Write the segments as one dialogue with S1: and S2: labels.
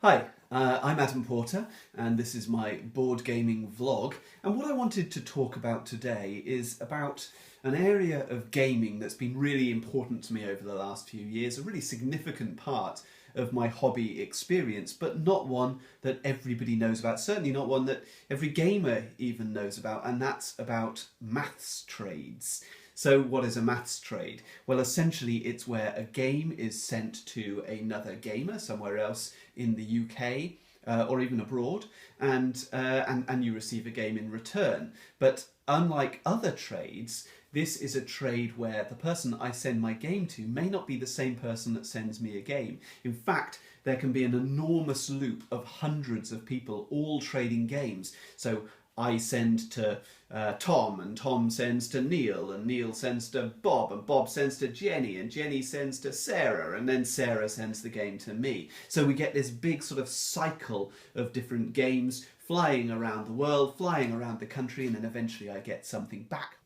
S1: Hi, I'm Adam Porter and this is my board gaming vlog, and what I wanted to talk about today is about an area of gaming that's been really important to me over the last few years, a really significant part of my hobby experience, but not one that everybody knows about, certainly not one that every gamer even knows about, and that's about maths trades. So what is a maths trade? Well, essentially it's where a game is sent to another gamer somewhere else in the UK or even abroad, and you receive a game in return. But unlike other trades, this is a trade where the person I send my game to may not be the same person that sends me a game. In fact, there can be an enormous loop of hundreds of people all trading games. So I send to Tom, and Tom sends to Neil, and Neil sends to Bob, and Bob sends to Jenny, and Jenny sends to Sarah, and then Sarah sends the game to me. So we get this big sort of cycle of different games flying around the world, flying around the country, and then eventually I get something back.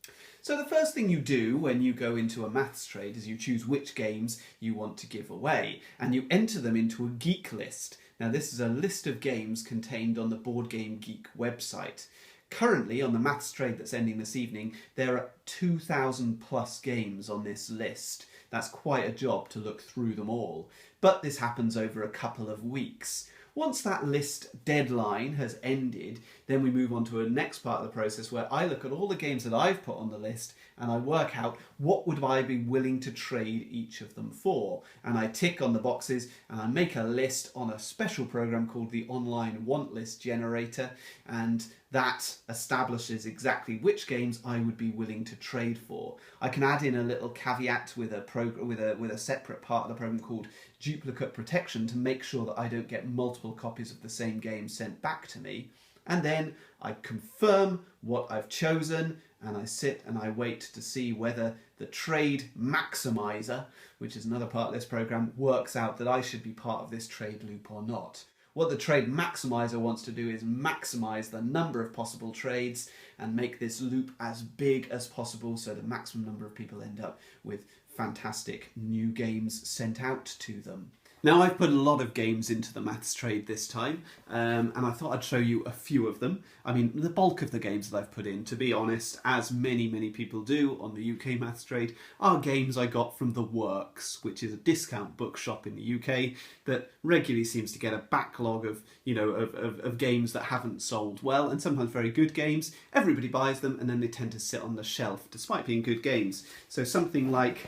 S1: So the first thing you do when you go into a maths trade is you choose which games you want to give away, and you enter them into a geek list. Now this is a list of games contained on the Board Game Geek website. Currently, on the maths trade that's ending this evening, there are 2,000 plus games on this list. That's quite a job to look through them all. But this happens over a couple of weeks. Once that list deadline has ended, then we move on to a next part of the process where I look at all the games that I've put on the list and I work out what would I be willing to trade each of them for. And I tick on the boxes and I make a list on a special program called the Online Want List Generator, and that establishes exactly which games I would be willing to trade for. I can add in a little caveat with a separate part of the program called duplicate protection to make sure that I don't get multiple copies of the same game sent back to me. And then I confirm what I've chosen, and I sit and I wait to see whether the trade maximizer, which is another part of this program, works out that I should be part of this trade loop or not. What the trade maximizer wants to do is maximize the number of possible trades and make this loop as big as possible so the maximum number of people end up with fantastic new games sent out to them. Now, I've put a lot of games into the maths trade this time, and I thought I'd show you a few of them. I mean, the bulk of the games that I've put in, to be honest, as many people do on the UK maths trade, are games I got from The Works, which is a discount bookshop in the UK that regularly seems to get a backlog of, of games that haven't sold well, and sometimes very good games. Everybody buys them, and then they tend to sit on the shelf, despite being good games. So something like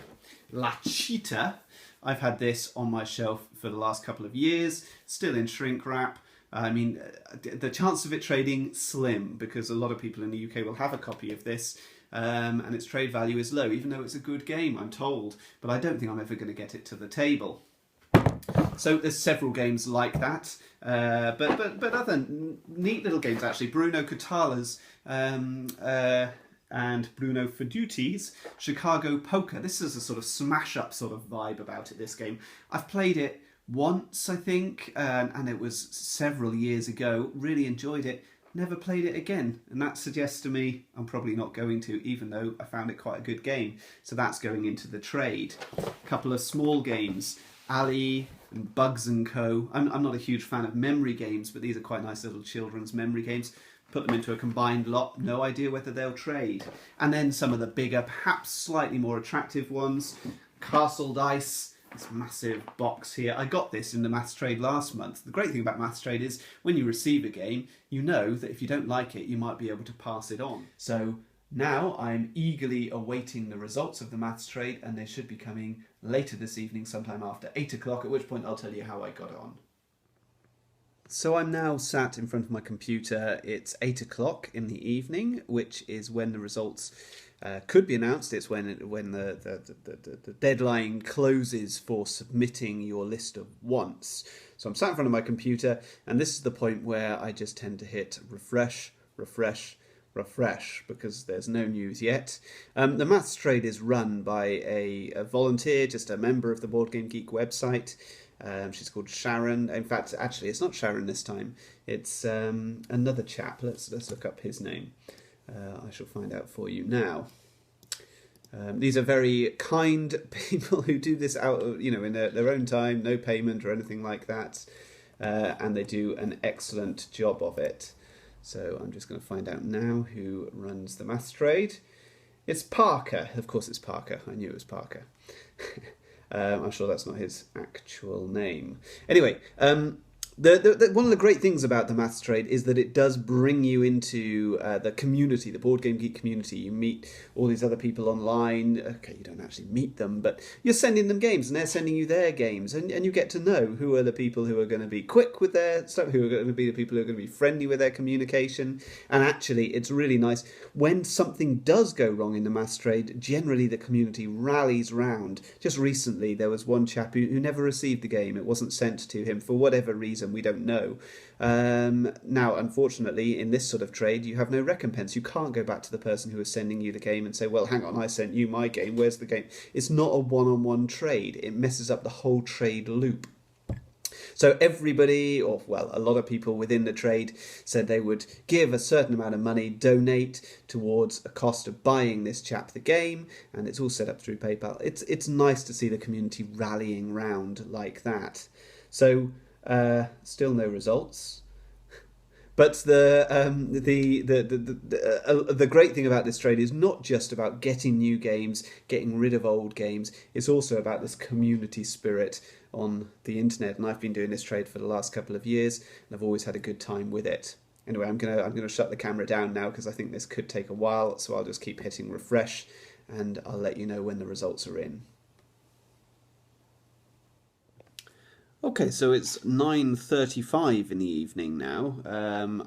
S1: La Cheetah, I've had this on my shelf for the last couple of years, still in shrink wrap. I mean, the chance of it trading, slim, because a lot of people in the UK will have a copy of this, and its trade value is low, even though it's a good game, I'm told, but I don't think I'm ever going to get it to the table. So there's several games like that, but other neat little games actually. Bruno Catala's and Bruno Feduti's Chicago Poker. This is a sort of smash-up sort of vibe about it, this game. I've played it once, I think, and it was several years ago. Really enjoyed it. Never played it again, and that suggests to me I'm probably not going to, even though I found it quite a good game. So that's going into the trade. A couple of small games. Ali and Bugs and Co. I'm not a huge fan of memory games, but these are quite nice little children's memory games. Put them into a combined lot, no idea whether they'll trade. And then some of the bigger, perhaps slightly more attractive ones. Castle Dice, this massive box here. I got this in the maths trade last month. The great thing about maths trade is when you receive a game, you know that if you don't like it, you might be able to pass it on. So now I'm eagerly awaiting the results of the maths trade, and they should be coming later this evening, sometime after 8 o'clock, at which point I'll tell you how I got on. So I'm now sat in front of my computer. It's 8 o'clock in the evening, which is when the results could be announced. It's when the deadline closes for submitting your list of wants. So I'm sat in front of my computer, and this is the point where I just tend to hit refresh, refresh, refresh, because there's no news yet. The maths trade is run by a volunteer, just a member of the Board Game Geek website. She's called Sharon. In fact, actually, it's not Sharon this time. It's another chap. Let's look up his name. I shall find out for you now. These are very kind people who do this out of, in their own time, no payment or anything like that. and they do an excellent job of it. So I'm just going to find out now who runs the maths trade. It's Parker. Of course it's Parker. I knew it was Parker. I'm sure that's not his actual name. Anyway, one of the great things about the maths trade is that it does bring you into the community, the Board Game Geek community. You meet all these other people online. Okay, you don't actually meet them, but you're sending them games and they're sending you their games, and you get to know who are the people who are going to be quick with their stuff, who are going to be the people who are going to be friendly with their communication. And actually, it's really nice when something does go wrong in the maths trade. Generally, the community rallies round. Just recently, there was one chap who never received the game. It wasn't sent to him for whatever reason. We don't know. Now, unfortunately, in this sort of trade, you have no recompense. You can't go back to the person who is sending you the game and say, well, hang on, I sent you my game. Where's the game? It's not a one-on-one trade. It messes up the whole trade loop. So everybody, or well, a lot of people within the trade said they would give a certain amount of money, donate towards a cost of buying this chap the game, and it's all set up through PayPal. It's nice to see the community rallying round like that. So still no results. But the great thing about this trade is not just about getting new games, getting rid of old games. It's also about this community spirit on the internet. And I've been doing this trade for the last couple of years, and I've always had a good time with it. Anyway, I'm gonna shut the camera down now because I think this could take a while. So I'll just keep hitting refresh, and I'll let you know when the results are in. Okay, so it's 9:35 in the evening now.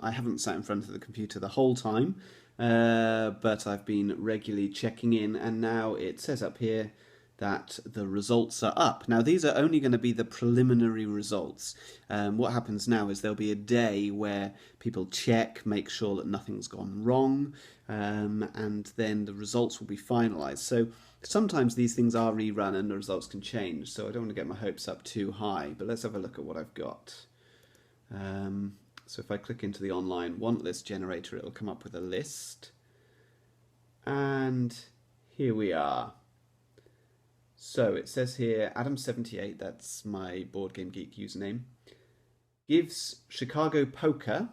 S1: I haven't sat in front of the computer the whole time, but I've been regularly checking in, and now it says up here that the results are up. Now, these are only going to be the preliminary results. What happens now is there'll be a day where people check, make sure that nothing's gone wrong, and then the results will be finalised. So sometimes these things are rerun and the results can change, so I don't want to get my hopes up too high, but let's have a look at what I've got. So if I click into the online want list generator, it'll come up with a list. And here we are. So it says here, Adam78, that's my Board Game Geek username, gives Chicago Poker,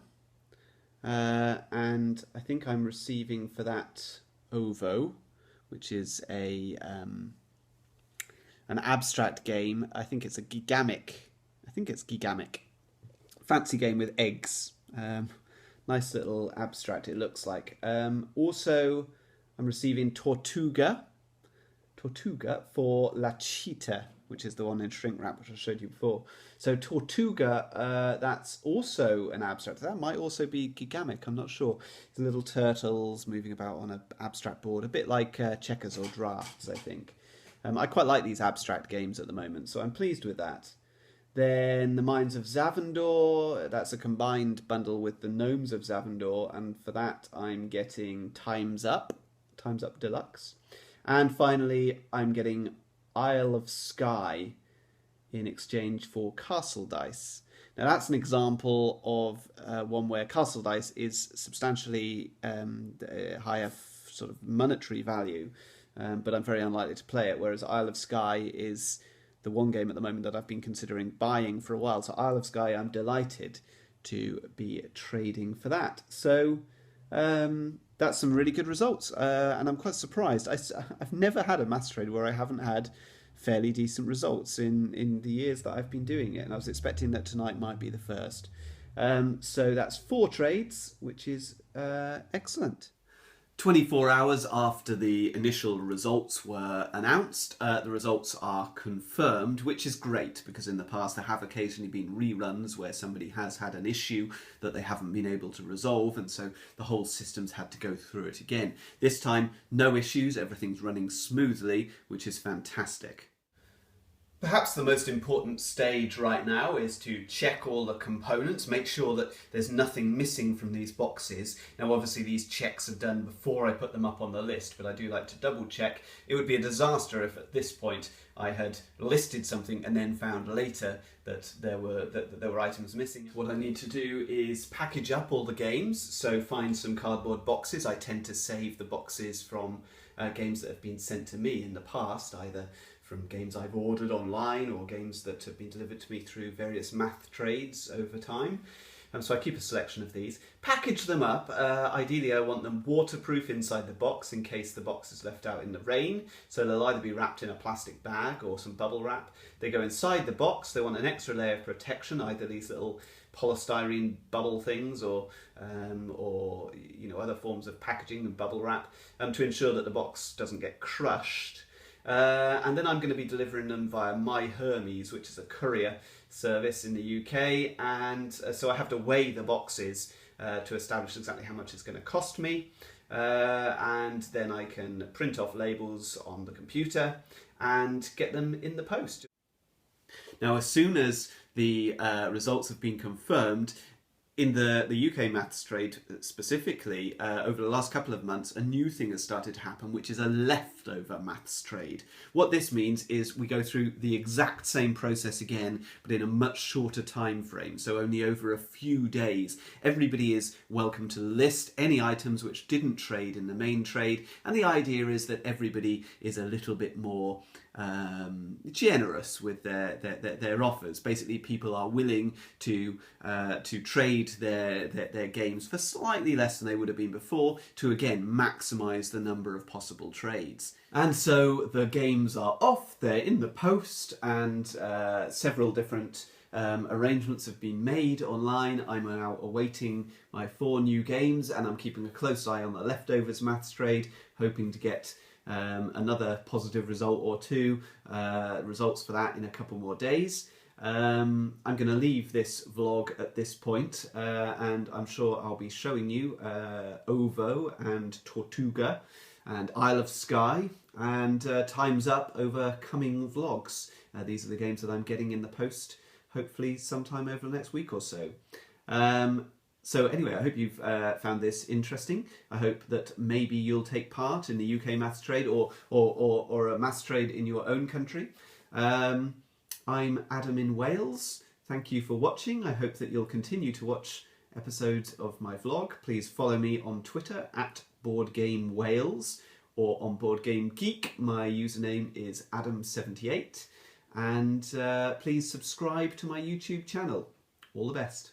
S1: and I think I'm receiving for that OVO, which is an abstract game. I think it's a gigamic. Fancy game with eggs. Nice little abstract it looks like. Also, I'm receiving Tortuga for La Chita, which is the one in shrink wrap, which I showed you before. So Tortuga, that's also an abstract. That might also be gigamic, I'm not sure. It's little turtles moving about on an abstract board, a bit like checkers or drafts, I think. I quite like these abstract games at the moment, so I'm pleased with that. Then the Mines of Zavendor, that's a combined bundle with the Gnomes of Zavendor, and for that I'm getting Time's Up Deluxe. And finally, I'm getting Isle of Skye in exchange for Castle Dice. Now that's an example of one where Castle Dice is substantially higher sort of monetary value, but I'm very unlikely to play it, whereas Isle of Skye is the one game at the moment that I've been considering buying for a while. So Isle of Skye, I'm delighted to be trading for that. So that's some really good results, and I'm quite surprised. I've never had a maths trade where I haven't had fairly decent results in the years that I've been doing it, and I was expecting that tonight might be the first. So that's 4 trades, which is excellent. 24 hours after the initial results were announced, the results are confirmed, which is great because in the past there have occasionally been reruns where somebody has had an issue that they haven't been able to resolve, and so the whole system's had to go through it again. This time, no issues, everything's running smoothly, which is fantastic. Perhaps the most important stage right now is to check all the components, make sure that there's nothing missing from these boxes. Now obviously these checks are done before I put them up on the list, but I do like to double check. It would be a disaster if at this point I had listed something and then found later that there were items missing. What I need to do is package up all the games, so find some cardboard boxes. I tend to save the boxes from games that have been sent to me in the past, either from games I've ordered online or games that have been delivered to me through various math trades over time. So I keep a selection of these, package them up. Ideally I want them waterproof inside the box in case the box is left out in the rain. So they'll either be wrapped in a plastic bag or some bubble wrap. They go inside the box. They want an extra layer of protection, either these little polystyrene bubble things or other forms of packaging and bubble wrap to ensure that the box doesn't get crushed. And then I'm going to be delivering them via My Hermes, which is a courier service in the UK, and so I have to weigh the boxes to establish exactly how much it's going to cost me, and then I can print off labels on the computer and get them in the post. Now, as soon as the results have been confirmed, in the UK maths trade specifically, over the last couple of months, a new thing has started to happen, which is a leftover maths trade. What this means is we go through the exact same process again, but in a much shorter time frame, so only over a few days. Everybody is welcome to list any items which didn't trade in the main trade, and the idea is that everybody is a little bit more generous with their offers. Basically, people are willing to trade their games for slightly less than they would have been before to again maximise the number of possible trades. And so the games are off, they're in the post, and several different arrangements have been made online. I'm now awaiting my 4 new games, and I'm keeping a close eye on the leftovers maths trade, hoping to get another positive result or 2 results for that in a couple more days. I'm going to leave this vlog at this point, and I'm sure I'll be showing you Ovo and Tortuga and Isle of Skye and Time's Up over coming vlogs. These are the games that I'm getting in the post, hopefully sometime over the next week or so. So anyway, I hope you've found this interesting. I hope that maybe you'll take part in the UK maths trade or a maths trade in your own country. I'm Adam in Wales. Thank you for watching. I hope that you'll continue to watch episodes of my vlog. Please follow me on Twitter at BoardGameWales or on BoardGameGeek. My username is Adam78. And please subscribe to my YouTube channel. All the best.